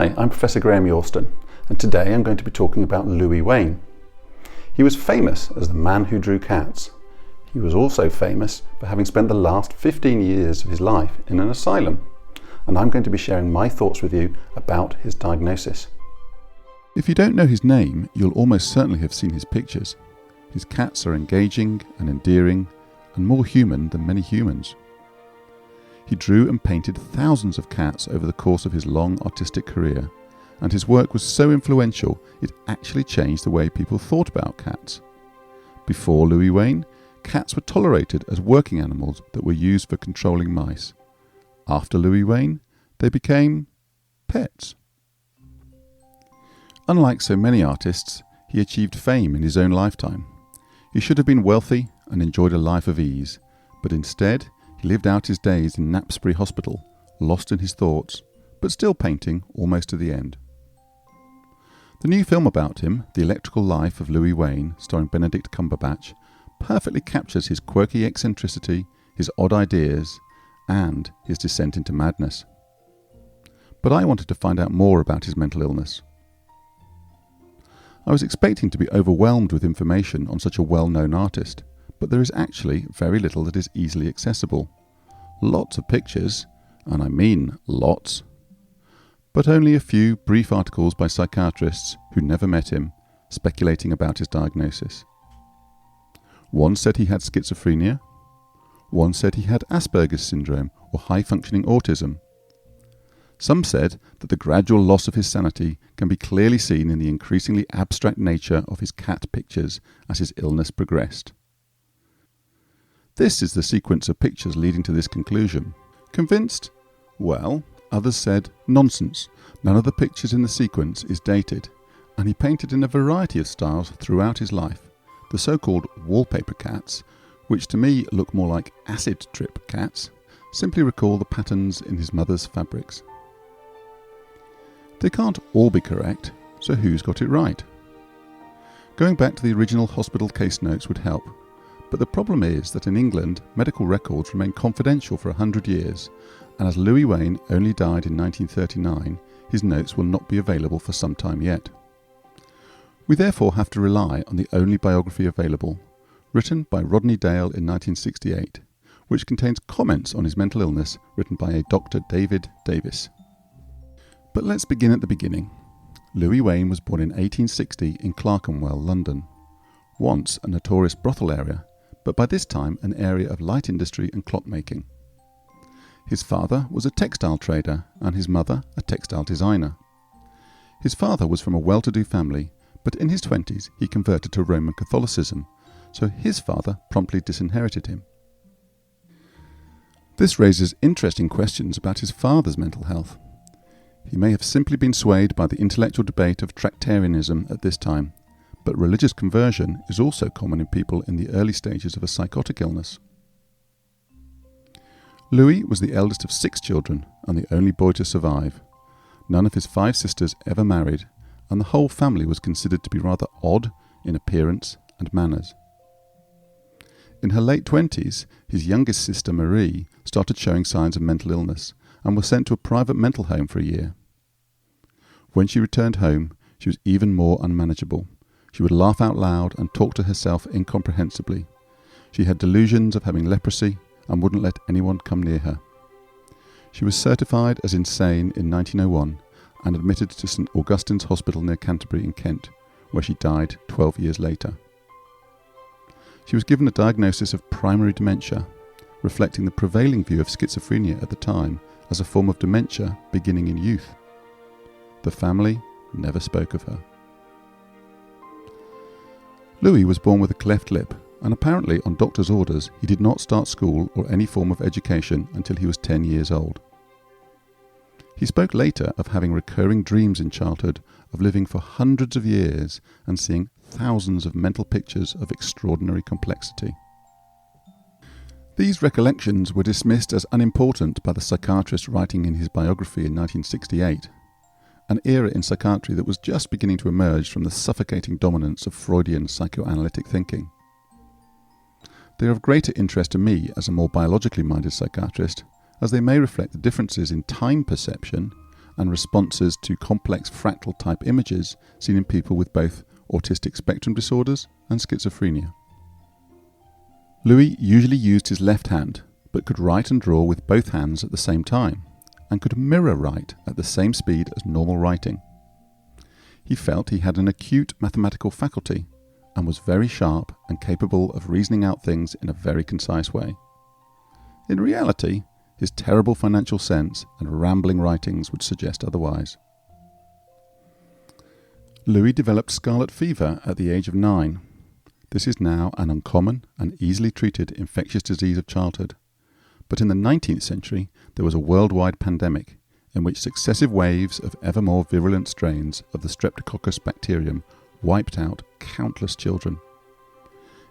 Hi, I'm Professor Graeme Yorston, and today I'm going to be talking about Louis Wain. He was famous as the man who drew cats. He was also famous for having spent the last 15 years of his life in an asylum, and I'm going to be sharing my thoughts with you about his diagnosis. If you don't know his name, you'll almost certainly have seen his pictures. His cats are engaging and endearing, and more human than many humans. He drew and painted thousands of cats over the course of his long artistic career, and his work was so influential it actually changed the way people thought about cats. Before Louis Wain, cats were tolerated as working animals that were used for controlling mice. After Louis Wain, they became pets. Unlike so many artists, he achieved fame in his own lifetime. He should have been wealthy and enjoyed a life of ease, but instead he lived out his days in Knapsbury Hospital, lost in his thoughts, but still painting almost to the end. The new film about him, The Electrical Life of Louis Wain, starring Benedict Cumberbatch, perfectly captures his quirky eccentricity, his odd ideas, and his descent into madness. But I wanted to find out more about his mental illness. I was expecting to be overwhelmed with information on such a well-known artist, but there is actually very little that is easily accessible. Lots of pictures, and I mean lots, but only a few brief articles by psychiatrists who never met him, speculating about his diagnosis. One said he had schizophrenia, one said he had Asperger's syndrome or high-functioning autism. Some said that the gradual loss of his sanity can be clearly seen in the increasingly abstract nature of his cat pictures as his illness progressed. This is the sequence of pictures leading to this conclusion. Convinced? Well, others said, nonsense, none of the pictures in the sequence is dated, and he painted in a variety of styles throughout his life. The so-called wallpaper cats, which to me look more like acid trip cats, simply recall the patterns in his mother's fabrics. They can't all be correct, so who's got it right? Going back to the original hospital case notes would help, but the problem is that in England, medical records remain confidential for 100 years, and as Louis Wain only died in 1939, his notes will not be available for some time yet. We therefore have to rely on the only biography available, written by Rodney Dale in 1968, which contains comments on his mental illness written by a Dr. David Davis. But let's begin at the beginning. Louis Wain was born in 1860 in Clerkenwell, London, once a notorious brothel area, but by this time an area of light industry and clockmaking. His father was a textile trader and his mother a textile designer. His father was from a well-to-do family, but in his 20s he converted to Roman Catholicism, so his father promptly disinherited him. This raises interesting questions about his father's mental health. He may have simply been swayed by the intellectual debate of Tractarianism at this time, but religious conversion is also common in people in the early stages of a psychotic illness. Louis was the eldest of 6 children and the only boy to survive. None of his 5 sisters ever married, and the whole family was considered to be rather odd in appearance and manners. In her late 20s, his youngest sister Marie started showing signs of mental illness and was sent to a private mental home for a year. When she returned home, she was even more unmanageable. She would laugh out loud and talk to herself incomprehensibly. She had delusions of having leprosy and wouldn't let anyone come near her. She was certified as insane in 1901 and admitted to St Augustine's Hospital near Canterbury in Kent, where she died 12 years later. She was given a diagnosis of primary dementia, reflecting the prevailing view of schizophrenia at the time as a form of dementia beginning in youth. The family never spoke of her. Louis was born with a cleft lip, and apparently on doctor's orders he did not start school or any form of education until he was 10 years old. He spoke later of having recurring dreams in childhood of living for hundreds of years and seeing thousands of mental pictures of extraordinary complexity. These recollections were dismissed as unimportant by the psychiatrist writing in his biography in 1968, an era in psychiatry that was just beginning to emerge from the suffocating dominance of Freudian psychoanalytic thinking. They are of greater interest to me as a more biologically minded psychiatrist, as they may reflect the differences in time perception and responses to complex fractal type images seen in people with both autistic spectrum disorders and schizophrenia. Louis usually used his left hand, but could write and draw with both hands at the same time, and could mirror write at the same speed as normal writing. He felt he had an acute mathematical faculty and was very sharp and capable of reasoning out things in a very concise way. In reality, his terrible financial sense and rambling writings would suggest otherwise. Louis developed scarlet fever at the age of 9. This is now an uncommon and easily treated infectious disease of childhood. But in the 19th century, there was a worldwide pandemic in which successive waves of ever more virulent strains of the Streptococcus bacterium wiped out countless children.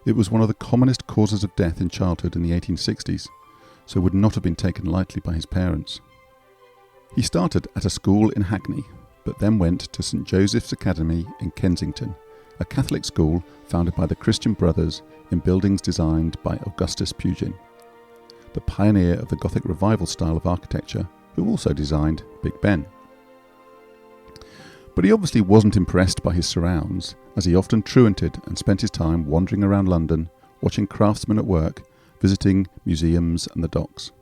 It was one of the commonest causes of death in childhood in the 1860s, so would not have been taken lightly by his parents. He started at a school in Hackney, but then went to St Joseph's Academy in Kensington, a Catholic school founded by the Christian Brothers in buildings designed by Augustus Pugin, the pioneer of the Gothic Revival style of architecture, who also designed Big Ben. But he obviously wasn't impressed by his surrounds, as he often truanted and spent his time wandering around London, watching craftsmen at work, visiting museums and the docks.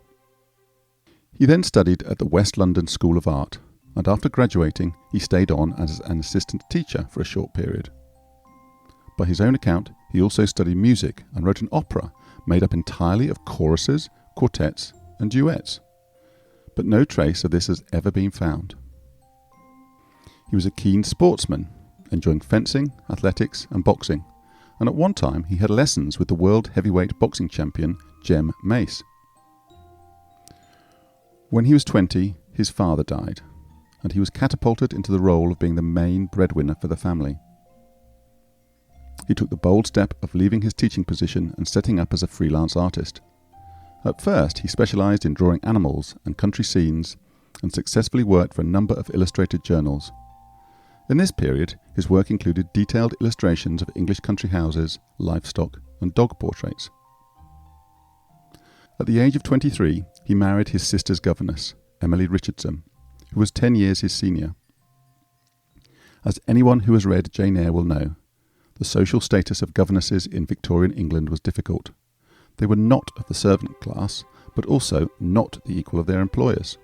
He then studied at the West London School of Art, and after graduating he stayed on as an assistant teacher for a short period. By his own account, he also studied music and wrote an opera made up entirely of choruses, quartets and duets. But no trace of this has ever been found. He was a keen sportsman, enjoying fencing, athletics and boxing, and at one time he had lessons with the world heavyweight boxing champion Jem Mace. When he was 20, his father died, and he was catapulted into the role of being the main breadwinner for the family. He took the bold step of leaving his teaching position and setting up as a freelance artist. At first, he specialised in drawing animals and country scenes and successfully worked for a number of illustrated journals. In this period, his work included detailed illustrations of English country houses, livestock and dog portraits. At the age of 23, he married his sister's governess, Emily Richardson, who was 10 years his senior. As anyone who has read Jane Eyre will know, the social status of governesses in Victorian England was difficult. They were not of the servant class, but also not the equal of their employers,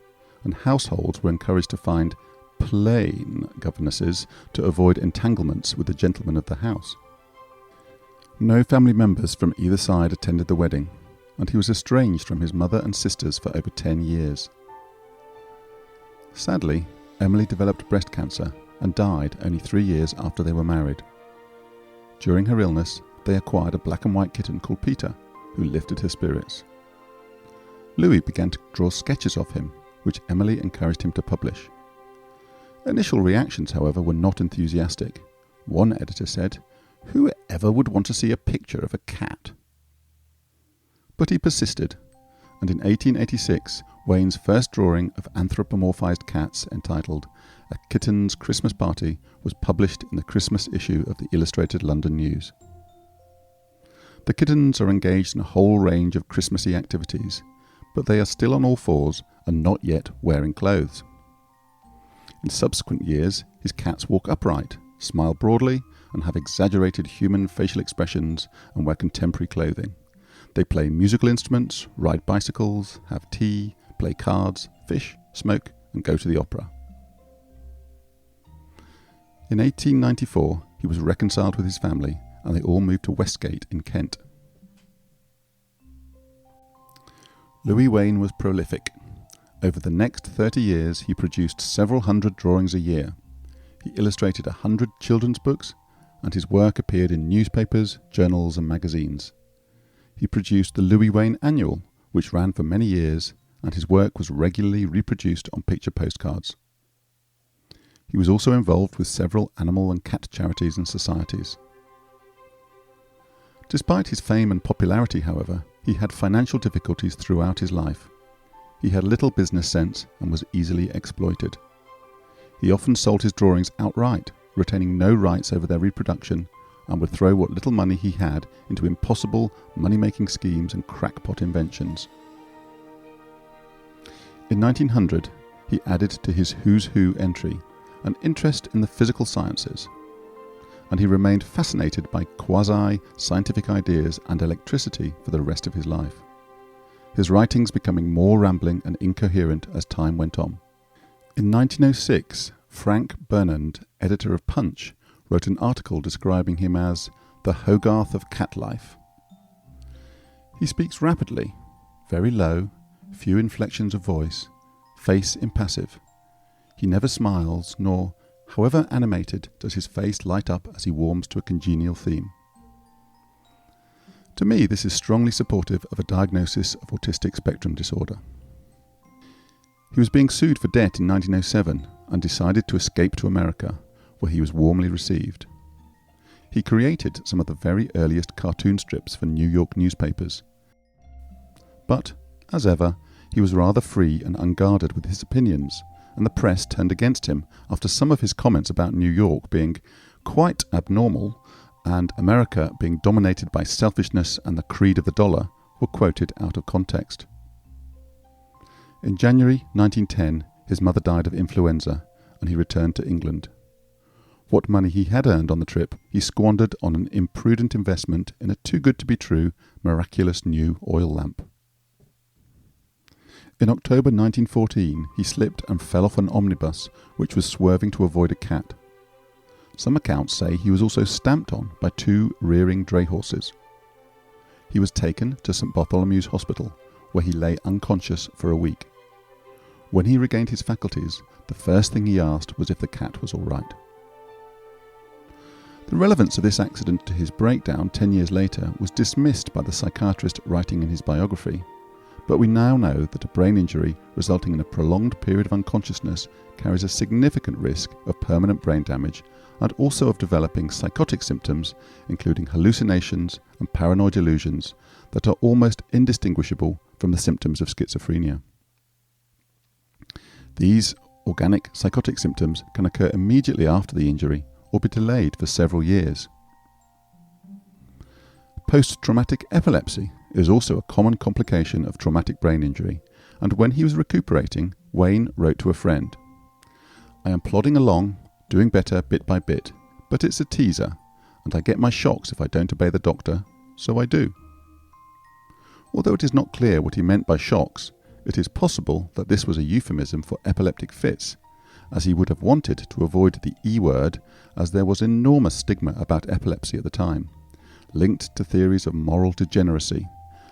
and households were encouraged to find plain governesses to avoid entanglements with the gentlemen of the house. No family members from either side attended the wedding, and he was estranged from his mother and sisters for over 10 years. Sadly, Emily developed breast cancer and died only 3 years after they were married. During her illness, they acquired a black and white kitten called Peter, who lifted her spirits. Louis began to draw sketches of him, which Emily encouraged him to publish. Initial reactions, however, were not enthusiastic. One editor said, "Who ever would want to see a picture of a cat?" But he persisted, and in 1886, Wain's first drawing of anthropomorphized cats, entitled A Kitten's Christmas Party, was published in the Christmas issue of the Illustrated London News. The kittens are engaged in a whole range of Christmassy activities, but they are still on all fours and not yet wearing clothes. In subsequent years, his cats walk upright, smile broadly, and have exaggerated human facial expressions and wear contemporary clothing. They play musical instruments, ride bicycles, have tea, play cards, fish, smoke, and go to the opera. In 1894, he was reconciled with his family, and they all moved to Westgate in Kent. Louis Wain was prolific. Over the next 30 years, he produced several hundred drawings a year. He illustrated 100 children's books, and his work appeared in newspapers, journals, and magazines. He produced the Louis Wain Annual, which ran for many years, and his work was regularly reproduced on picture postcards. He was also involved with several animal and cat charities and societies. Despite his fame and popularity, however, he had financial difficulties throughout his life. He had little business sense and was easily exploited. He often sold his drawings outright, retaining no rights over their reproduction, and would throw what little money he had into impossible money-making schemes and crackpot inventions. In 1900, he added to his Who's Who entry an interest in the physical sciences, and he remained fascinated by quasi-scientific ideas and electricity for the rest of his life, his writings becoming more rambling and incoherent as time went on. In 1906, Frank Burnand, editor of Punch, wrote an article describing him as the Hogarth of cat life. He speaks rapidly, very low, few inflections of voice, face impassive. He never smiles, nor, however animated, does his face light up as he warms to a congenial theme. To me, this is strongly supportive of a diagnosis of autistic spectrum disorder. He was being sued for debt in 1907 and decided to escape to America, where he was warmly received. He created some of the very earliest cartoon strips for New York newspapers. But, as ever, he was rather free and unguarded with his opinions, and the press turned against him after some of his comments about New York being quite abnormal and America being dominated by selfishness and the creed of the dollar were quoted out of context. In January 1910, his mother died of influenza and he returned to England. What money he had earned on the trip he squandered on an imprudent investment in a too-good-to-be-true, miraculous new oil lamp. In October 1914, he slipped and fell off an omnibus which was swerving to avoid a cat. Some accounts say he was also stamped on by two rearing dray horses. He was taken to St Bartholomew's Hospital, where he lay unconscious for a week. When he regained his faculties, the first thing he asked was if the cat was all right. The relevance of this accident to his breakdown 10 years later was dismissed by the psychiatrist writing in his biography, but we now know that a brain injury resulting in a prolonged period of unconsciousness carries a significant risk of permanent brain damage and also of developing psychotic symptoms, including hallucinations and paranoid delusions that are almost indistinguishable from the symptoms of schizophrenia. These organic psychotic symptoms can occur immediately after the injury or be delayed for several years. Post-traumatic epilepsy is also a common complication of traumatic brain injury, and when he was recuperating, Wain wrote to a friend, "I am plodding along, doing better bit by bit, but it's a teaser, and I get my shocks if I don't obey the doctor, so I do." Although it is not clear what he meant by shocks, it is possible that this was a euphemism for epileptic fits, as he would have wanted to avoid the E word, as there was enormous stigma about epilepsy at the time, linked to theories of moral degeneracy,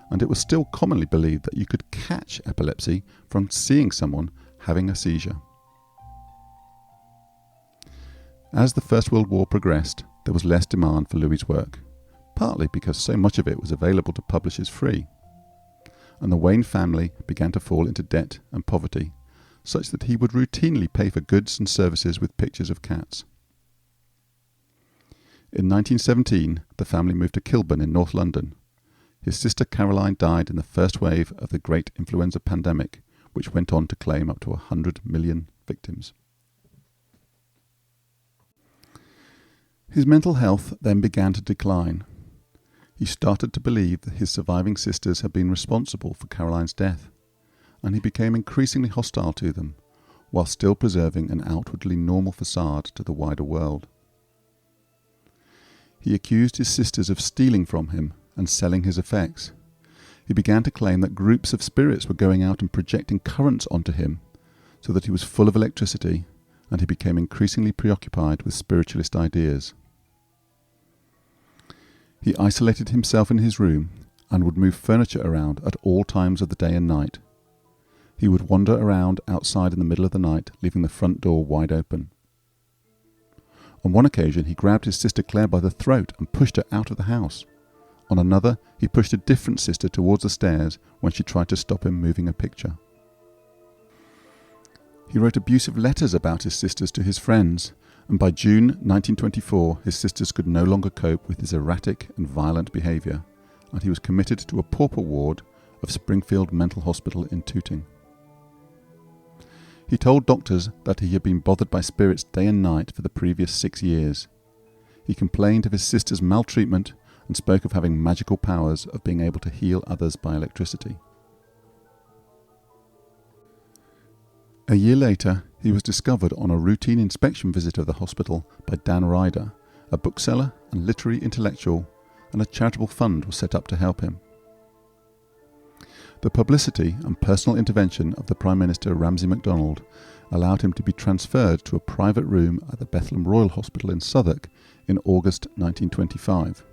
and it was still commonly believed that you could catch epilepsy from seeing someone having a seizure. As the First World War progressed, there was less demand for Louis's work, partly because so much of it was available to publishers free, and the Wain family began to fall into debt and poverty, such that he would routinely pay for goods and services with pictures of cats. In 1917, the family moved to Kilburn in North London. His sister Caroline died in the first wave of the great influenza pandemic, which went on to claim up to 100 million victims. His mental health then began to decline. He started to believe that his surviving sisters had been responsible for Caroline's death, and he became increasingly hostile to them, while still preserving an outwardly normal facade to the wider world. He accused his sisters of stealing from him and selling his effects. He began to claim that groups of spirits were going out and projecting currents onto him, so that he was full of electricity, and he became increasingly preoccupied with spiritualist ideas. He isolated himself in his room and would move furniture around at all times of the day and night. He would wander around outside in the middle of the night, leaving the front door wide open. On one occasion, he grabbed his sister Claire by the throat and pushed her out of the house. On another, he pushed a different sister towards the stairs when she tried to stop him moving a picture. He wrote abusive letters about his sisters to his friends, and by June 1924, his sisters could no longer cope with his erratic and violent behaviour, and he was committed to a pauper ward of Springfield Mental Hospital in Tooting. He told doctors that he had been bothered by spirits day and night for the previous 6 years. He complained of his sister's maltreatment and spoke of having magical powers of being able to heal others by electricity. A year later, he was discovered on a routine inspection visit of the hospital by Dan Ryder, a bookseller and literary intellectual, and a charitable fund was set up to help him. The publicity and personal intervention of the Prime Minister Ramsay MacDonald allowed him to be transferred to a private room at the Bethlehem Royal Hospital in Southwark in August 1925.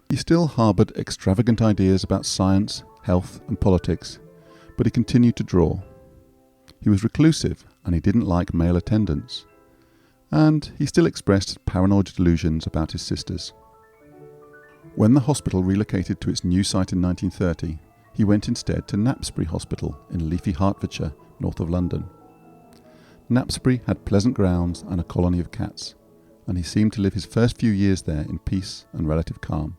He still harboured extravagant ideas about science, health and politics, but he continued to draw. He was reclusive and he didn't like male attendants, and he still expressed paranoid delusions about his sisters. When the hospital relocated to its new site in 1930, he went instead to Knapsbury Hospital in leafy Hertfordshire, north of London. Knapsbury had pleasant grounds and a colony of cats, and he seemed to live his first few years there in peace and relative calm.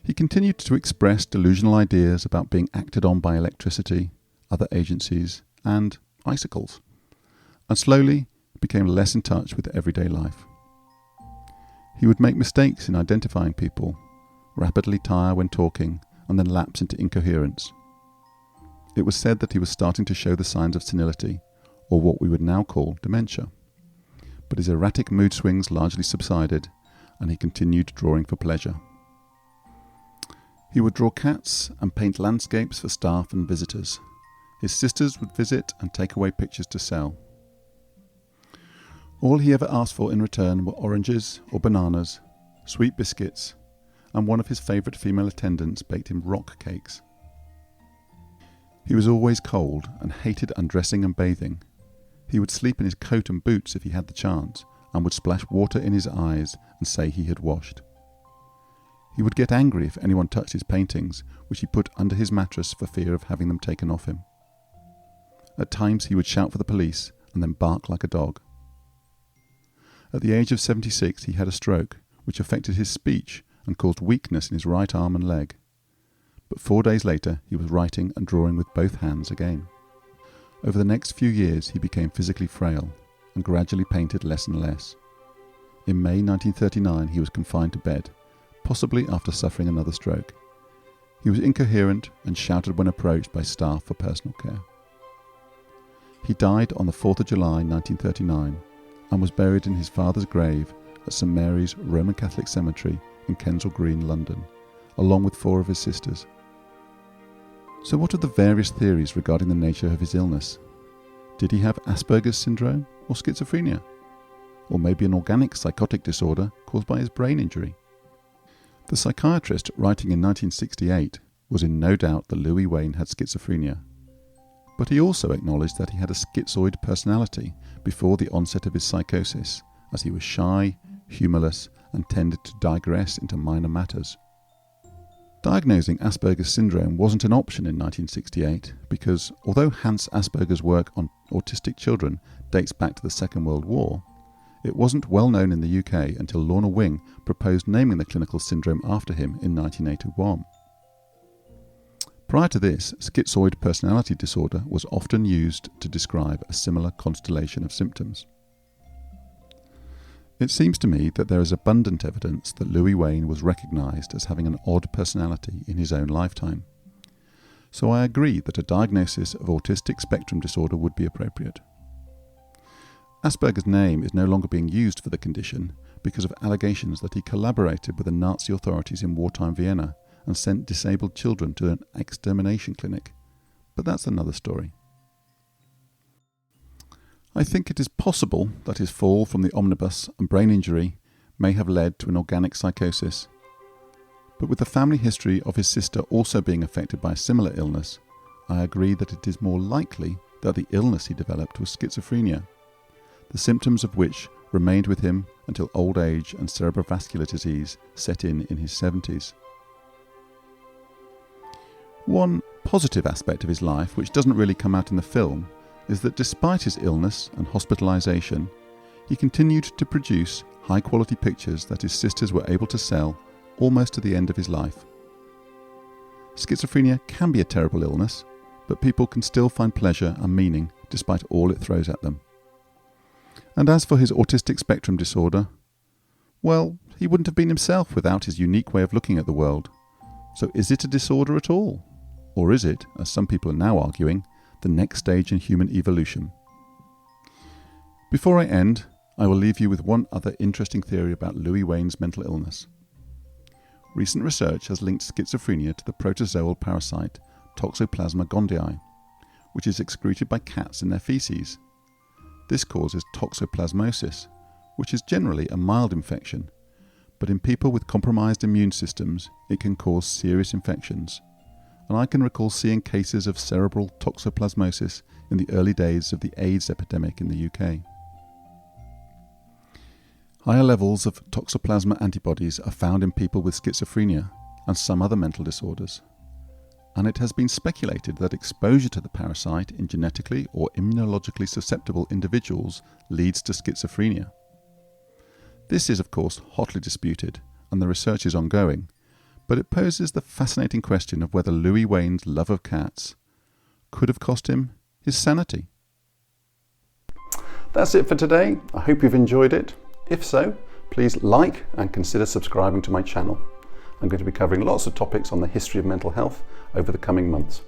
He continued to express delusional ideas about being acted on by electricity, other agencies, and icicles, and slowly became less in touch with everyday life. He would make mistakes in identifying people, rapidly tire when talking, and then lapse into incoherence. It was said that he was starting to show the signs of senility, or what we would now call dementia. But his erratic mood swings largely subsided, and he continued drawing for pleasure. He would draw cats and paint landscapes for staff and visitors. His sisters would visit and take away pictures to sell. All he ever asked for in return were oranges or bananas, sweet biscuits, and one of his favourite female attendants baked him rock cakes. He was always cold and hated undressing and bathing. He would sleep in his coat and boots if he had the chance, and would splash water in his eyes and say he had washed. He would get angry if anyone touched his paintings, which he put under his mattress for fear of having them taken off him. At times he would shout for the police and then bark like a dog. At the age of 76 he had a stroke, which affected his speech and caused weakness in his right arm and leg. But 4 days later he was writing and drawing with both hands again. Over the next few years he became physically frail and gradually painted less and less. In May 1939 he was confined to bed, possibly after suffering another stroke. He was incoherent and shouted when approached by staff for personal care. He died on the 4th of July 1939 and was buried in his father's grave at St Mary's Roman Catholic Cemetery in Kensal Green, London, along with 4 of his sisters. So what are the various theories regarding the nature of his illness? Did he have Asperger's syndrome or schizophrenia? Or maybe an organic psychotic disorder caused by his brain injury? The psychiatrist writing in 1968 was in no doubt that Louis Wain had schizophrenia, but he also acknowledged that he had a schizoid personality before the onset of his psychosis, as he was shy, humourless, and tended to digress into minor matters. Diagnosing Asperger's syndrome wasn't an option in 1968 because, although Hans Asperger's work on autistic children dates back to the Second World War, it wasn't well known in the UK until Lorna Wing proposed naming the clinical syndrome after him in 1981. Prior to this, schizoid personality disorder was often used to describe a similar constellation of symptoms. It seems to me that there is abundant evidence that Louis Wain was recognised as having an odd personality in his own lifetime. So I agree that a diagnosis of autistic spectrum disorder would be appropriate. Asperger's name is no longer being used for the condition because of allegations that he collaborated with the Nazi authorities in wartime Vienna and sent disabled children to an extermination clinic. But that's another story. I think it is possible that his fall from the omnibus and brain injury may have led to an organic psychosis. But with the family history of his sister also being affected by a similar illness, I agree that it is more likely that the illness he developed was schizophrenia, the symptoms of which remained with him until old age and cerebrovascular disease set in his 70s. One positive aspect of his life, which doesn't really come out in the film, is that despite his illness and hospitalisation, he continued to produce high-quality pictures that his sisters were able to sell almost to the end of his life. Schizophrenia can be a terrible illness, but people can still find pleasure and meaning despite all it throws at them. And as for his autistic spectrum disorder, well, he wouldn't have been himself without his unique way of looking at the world. So is it a disorder at all? Or is it, as some people are now arguing, the next stage in human evolution. Before I end, I will leave you with one other interesting theory about Louis Wain's mental illness. Recent research has linked schizophrenia to the protozoal parasite Toxoplasma gondii, which is excreted by cats in their feces. This causes toxoplasmosis, which is generally a mild infection, but in people with compromised immune systems, it can cause serious infections. And I can recall seeing cases of cerebral toxoplasmosis in the early days of the AIDS epidemic in the UK. Higher levels of toxoplasma antibodies are found in people with schizophrenia and some other mental disorders. And it has been speculated that exposure to the parasite in genetically or immunologically susceptible individuals leads to schizophrenia. This is, of course, hotly disputed, and the research is ongoing, but it poses the fascinating question of whether Louis Wain's love of cats could have cost him his sanity. That's it for today. I hope you've enjoyed it. If so, please like and consider subscribing to my channel. I'm going to be covering lots of topics on the history of mental health over the coming months.